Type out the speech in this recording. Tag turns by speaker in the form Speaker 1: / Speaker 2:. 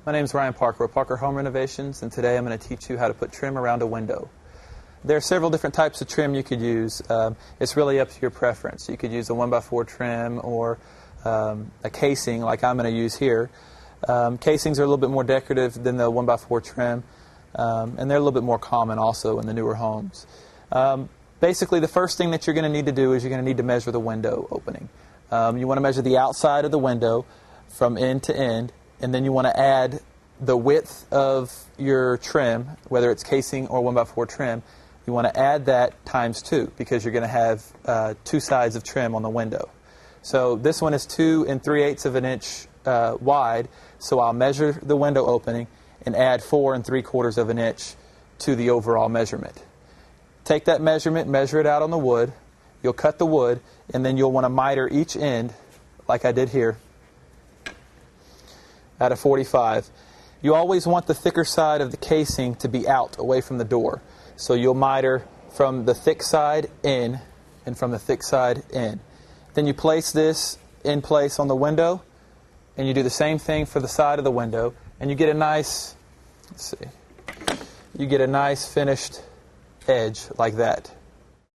Speaker 1: My name is Ryan Parker with Parker Home Renovations, and today I'm going to teach you how to put trim around a window. There are several different types of trim you could use. It's really up to your preference. You could use a 1x4 trim or a casing like I'm going to use here. Casings are a little bit more decorative than the 1x4 trim, and they're a little bit more common also in the newer homes. Basically, the first thing that you're going to need to do is you're going to need to measure the window opening. You want to measure the outside of the window from end to end, and then you want to add the width of your trim, whether it's casing or 1x4 trim. You want to add that times 2 because you're going to have 2 sides of trim on the window. So this one is 2 3/8 of an inch wide, so I'll measure the window opening and add 4 3/4 of an inch to the overall measurement. Take that measurement, measure it out on the wood. You'll cut the wood, and then you'll want to miter each end, like I did here, at a 45. You always want the thicker side of the casing to be out, away from the door. So you'll miter from the thick side in and from the thick side in. Then you place this in place on the window, and you do the same thing for the side of the window, and you get a nice, you get a nice finished edge like that.